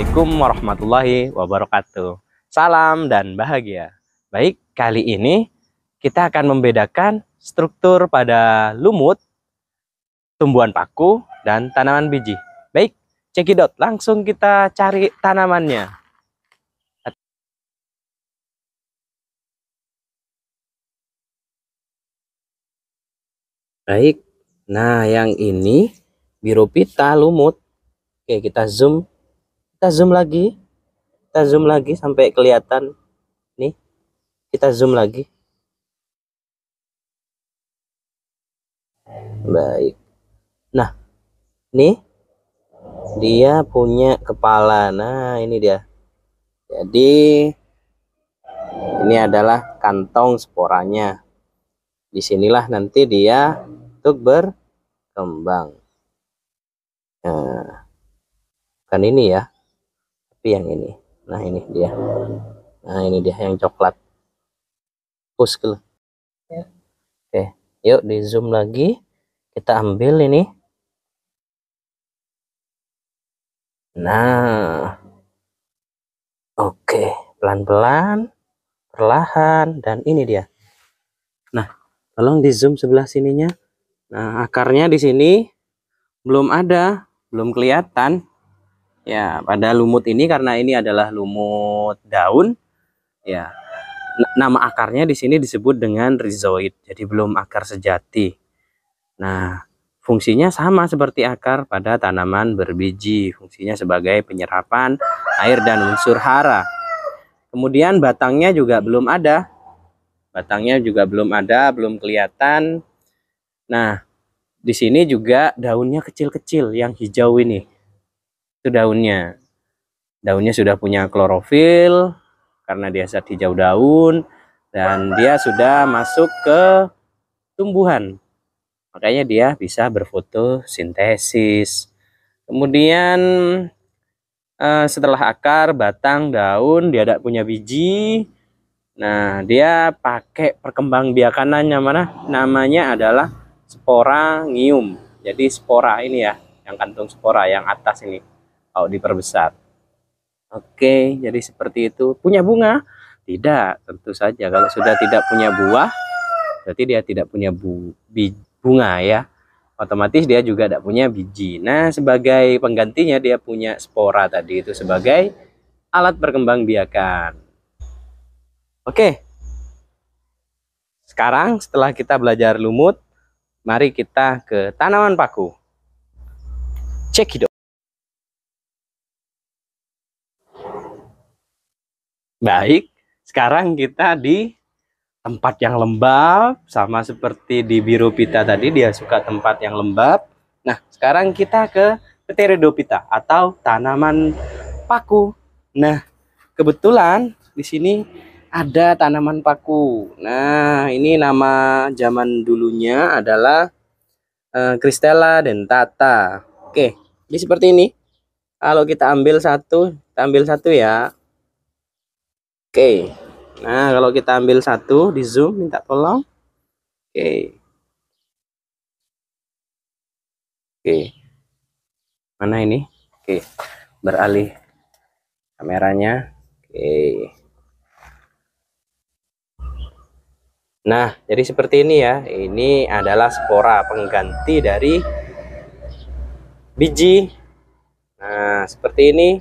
Assalamualaikum warahmatullahi wabarakatuh. Salam dan bahagia. Baik, kali ini kita akan membedakan struktur pada lumut, tumbuhan paku, dan tanaman biji. Baik, cekidot, langsung kita cari tanamannya. Baik, nah yang ini Birophyta lumut. Oke, kita zoom lagi. Kita zoom lagi sampai kelihatan. Nih, kita zoom lagi. Baik. Nah, nih dia punya kepala. Nah, ini dia. Jadi ini adalah kantong sporanya. Disinilah nanti dia untuk berkembang. Nah, bukan ini ya, tapi yang ini. Nah, ini dia. Nah, ini dia yang coklat. Push ke. Oke, yuk di zoom lagi. Kita ambil ini. Nah, oke, pelan-pelan, perlahan, dan ini dia. Nah, tolong di zoom sebelah sininya. Nah, akarnya di sini belum ada, belum kelihatan. Ya, pada lumut ini karena ini adalah lumut daun, ya. Nama akarnya di sini disebut dengan rhizoid. Jadi belum akar sejati. Nah, fungsinya sama seperti akar pada tanaman berbiji. Fungsinya sebagai penyerapan air dan unsur hara. Kemudian batangnya juga belum ada. Batangnya juga belum ada, belum kelihatan. Nah, di sini juga daunnya kecil-kecil yang hijau ini. Itu daunnya. Daunnya sudah punya klorofil karena dia zat hijau daun dan dia sudah masuk ke tumbuhan. Makanya dia bisa berfotosintesis. Kemudian setelah akar, batang, daun, dia tidak punya biji. Nah, dia pakai perkembangbiakanannya mana? Namanya adalah sporangium. Jadi spora ini ya, yang kantung spora yang atas ini kalau diperbesar. Oke, jadi seperti itu. Punya bunga? Tidak, tentu saja. Kalau sudah tidak punya buah, berarti dia tidak punya bunga ya. Otomatis dia juga tidak punya biji. Nah, sebagai penggantinya dia punya spora tadi itu sebagai alat perkembangbiakan. Oke. Sekarang setelah kita belajar lumut, mari kita ke tanaman paku. Cekidot. Baik, sekarang kita di tempat yang lembab, sama seperti di Birophyta tadi, dia suka tempat yang lembab. Nah, sekarang kita ke Pteridophyta atau tanaman paku. Nah, kebetulan di sini ada tanaman paku. Nah, ini nama zaman dulunya adalah Cristella dentata. Oke, ini seperti ini. Kalau kita ambil satu ya. Oke. Nah, kalau kita ambil satu, di zoom, minta tolong. Oke. Oke. Mana ini? Oke. Beralih kameranya. Oke. Nah, jadi seperti ini ya. Ini adalah spora pengganti dari biji. Nah, seperti ini.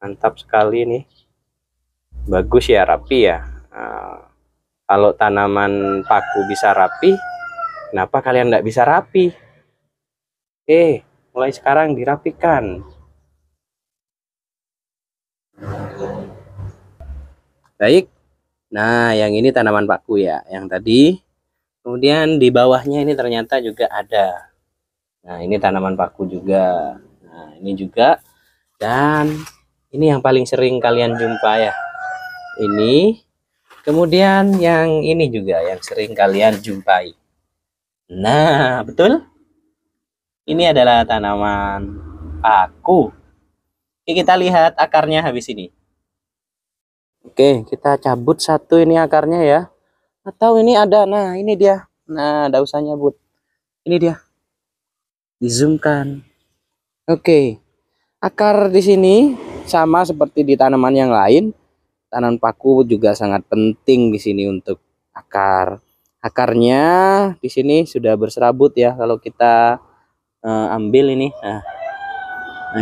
Mantap sekali nih. Bagus ya, rapi ya. Nah, kalau tanaman paku bisa rapi, kenapa kalian tidak bisa rapi? Mulai sekarang dirapikan. Baik. Nah, yang ini tanaman paku ya, yang tadi. Kemudian di bawahnya ini ternyata juga ada. Nah, ini tanaman paku juga. Nah, ini juga. Dan ini yang paling sering kalian jumpa ya. Ini. Kemudian yang ini juga yang sering kalian jumpai. Nah, betul? Ini adalah tanaman paku. Oke, kita lihat akarnya habis ini. Oke, kita cabut satu ini akarnya ya. Atau ini ada, nah ini dia. Nah, ada usahanya but. Ini dia. Di zoomkan. Oke, Akar di sini sama seperti di tanaman yang lain. Tanaman paku juga sangat penting di sini untuk akar. Akarnya di sini sudah berserabut ya kalau kita ambil ini. Nah,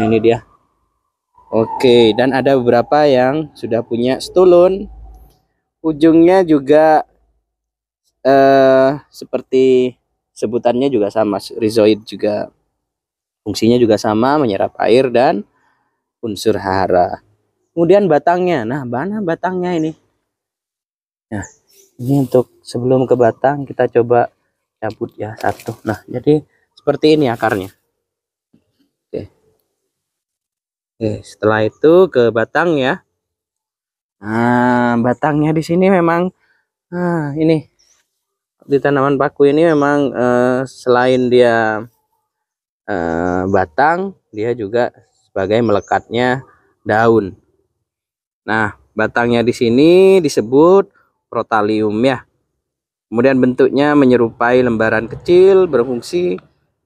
ini dia. Oke, dan ada beberapa yang sudah punya stulun. Ujungnya juga seperti sebutannya juga sama, rhizoid juga. Fungsinya juga sama, menyerap air dan unsur hara. Kemudian batangnya. Nah, mana batangnya ini? Nah, ini untuk sebelum ke batang kita coba cabut ya satu. Nah, jadi seperti ini akarnya. Oke. Oke, setelah itu ke batang ya. Nah, batangnya di sini memang ini di tanaman paku ini memang selain dia batang, dia juga sebagai melekatnya daun. Nah, batangnya di sini disebut protalium ya. Kemudian bentuknya menyerupai lembaran kecil, berfungsi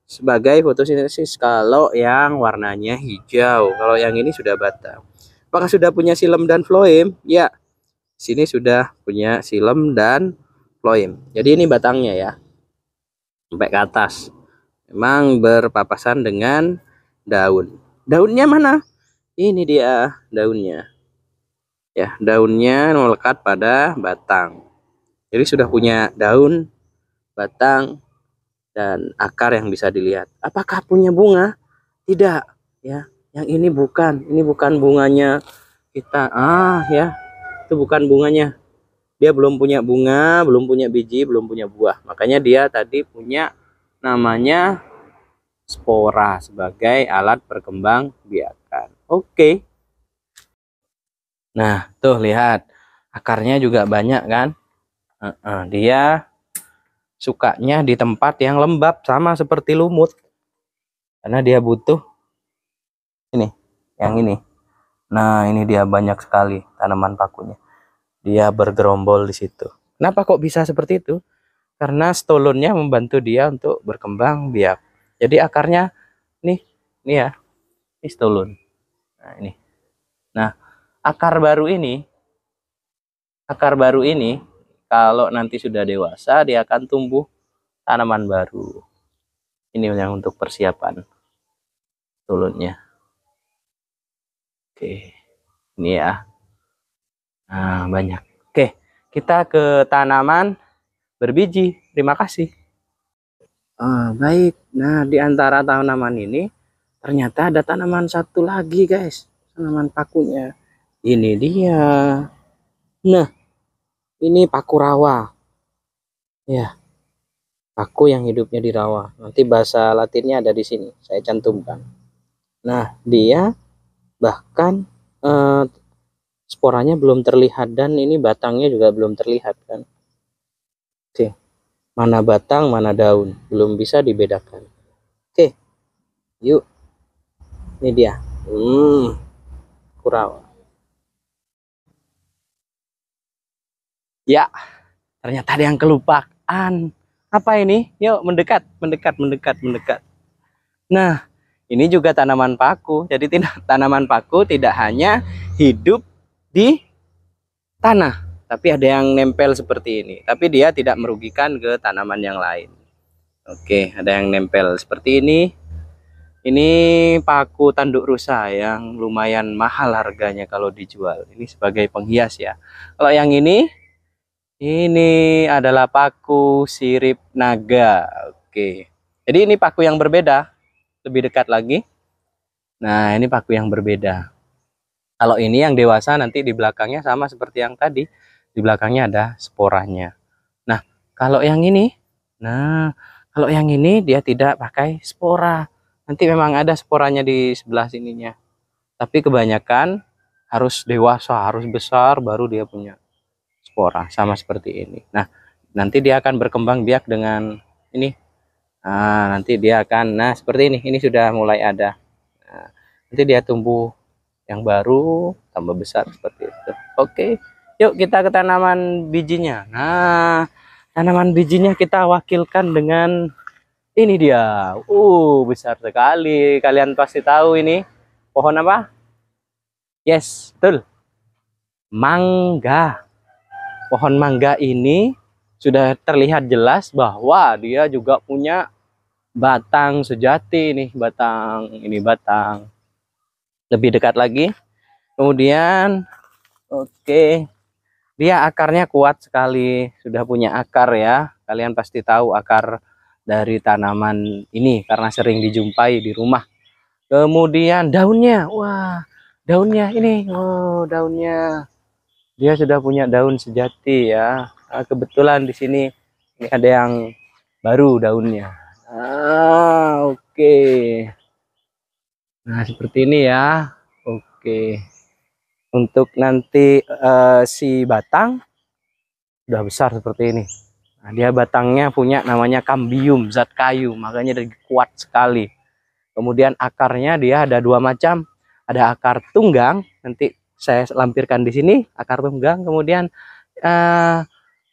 sebagai fotosintesis kalau yang warnanya hijau. Kalau yang ini sudah batang. Apakah sudah punya xilem dan floem? Ya, sini sudah punya xilem dan floem. Jadi ini batangnya ya, sampai ke atas. Memang berpapasan dengan daun. Daunnya mana? Ini dia daunnya. Ya, daunnya melekat pada batang. Jadi sudah punya daun, batang, dan akar yang bisa dilihat. Apakah punya bunga? Tidak, ya. Yang ini bukan bunganya kita. Ya, itu bukan bunganya. Dia belum punya bunga, belum punya biji, belum punya buah. Makanya dia tadi punya namanya spora sebagai alat perkembang biakan. Oke. Nah, tuh lihat. Akarnya juga banyak kan? Dia sukanya di tempat yang lembab sama seperti lumut. Karena dia butuh ini, yang ini. Nah, ini dia banyak sekali tanaman pakunya. Dia bergerombol di situ. Kenapa kok bisa seperti itu? Karena stolonnya membantu dia untuk berkembang biak. Jadi akarnya nih, ini ya, ini stolon. Nah, ini. Nah, akar baru ini kalau nanti sudah dewasa dia akan tumbuh tanaman baru. Ini yang untuk persiapan stolonnya. Oke, ini ya. Nah, banyak. Oke, kita ke tanaman berbiji. Terima kasih. Baik. Nah, di antara tanaman ini ternyata ada tanaman satu lagi, guys. Tanaman pakunya. Ini dia. Nah, ini paku rawa. Ya, paku yang hidupnya di rawa. Nanti bahasa Latinnya ada di sini. Saya cantumkan. Nah, dia bahkan sporanya belum terlihat dan ini batangnya juga belum terlihat kan. Oke. Mana batang, mana daun, belum bisa dibedakan. Oke. Yuk. Ini dia. Kurawa. Ya, ternyata ada yang kelupaan. Apa ini? Yuk mendekat, mendekat, mendekat, mendekat. Nah, ini juga tanaman paku. Jadi tanaman paku tidak hanya hidup di tanah, tapi ada yang nempel seperti ini. Tapi dia tidak merugikan ke tanaman yang lain. Oke, ada yang nempel seperti ini. Ini paku tanduk rusa yang lumayan mahal harganya kalau dijual. Ini sebagai penghias ya. Kalau yang ini adalah paku sirip naga. Oke. Jadi ini paku yang berbeda. Lebih dekat lagi. Nah, ini paku yang berbeda. Kalau ini yang dewasa nanti di belakangnya sama seperti yang tadi. Di belakangnya ada sporanya. Nah, kalau yang ini, dia tidak pakai spora. Nanti memang ada sporanya di sebelah sininya. Tapi kebanyakan harus dewasa, harus besar baru dia punya spora. Sama seperti ini. Nah, nanti dia akan berkembang biak dengan ini. Nah, nanti dia akan, seperti ini. Ini sudah mulai ada. Nah, nanti dia tumbuh yang baru, tambah besar seperti itu. Oke, yuk kita ke tanaman bijinya. Nah, tanaman bijinya kita wakilkan dengan ini dia. Besar sekali. Kalian pasti tahu ini Pohon apa? Yes, betul. Mangga. Pohon mangga ini sudah terlihat jelas bahwa dia juga punya batang sejati nih, batang ini batang. Lebih dekat lagi. Kemudian oke. Dia akarnya kuat sekali, sudah punya akar ya. Kalian pasti tahu akar dari tanaman ini karena sering dijumpai di rumah. Kemudian daunnya, wah, daunnya ini, oh, daunnya. Dia sudah punya daun sejati ya. Kebetulan di sini ini ada yang baru daunnya. Oke. Nah, seperti ini ya. Oke. Untuk nanti si batang udah besar seperti ini. Nah, dia batangnya punya namanya kambium, zat kayu, makanya dia kuat sekali. Kemudian akarnya dia ada dua macam. Ada akar tunggang, nanti saya lampirkan di sini akar tunggang. Kemudian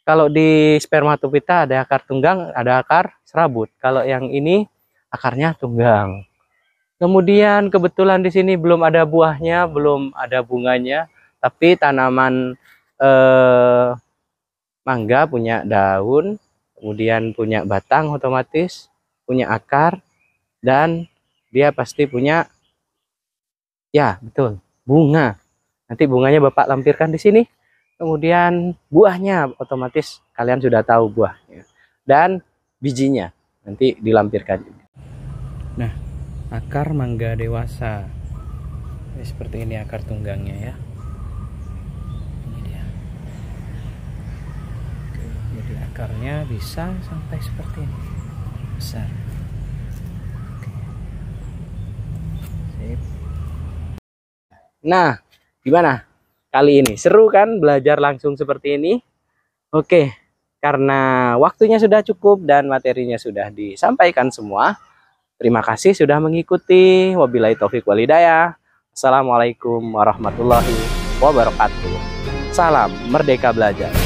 kalau di spermatophyta ada akar tunggang, ada akar serabut. Kalau yang ini akarnya tunggang. Kemudian kebetulan di sini belum ada buahnya, belum ada bunganya, tapi tanaman mangga punya daun, kemudian punya batang otomatis, punya akar, dan dia pasti punya, ya betul, bunga. Nanti bunganya Bapak lampirkan di sini. Kemudian buahnya otomatis kalian sudah tahu buahnya. Dan bijinya nanti dilampirkan. Nah, akar mangga dewasa. Seperti ini akar tunggangnya ya. Ini dia. Jadi akarnya bisa sampai seperti ini. Besar. Sip. Nah, gimana? Kali ini seru kan belajar langsung seperti ini? Oke, karena waktunya sudah cukup dan materinya sudah disampaikan semua. Terima kasih sudah mengikuti. Wabillahi taufik walhidayah. Assalamualaikum warahmatullahi wabarakatuh. Salam Merdeka Belajar.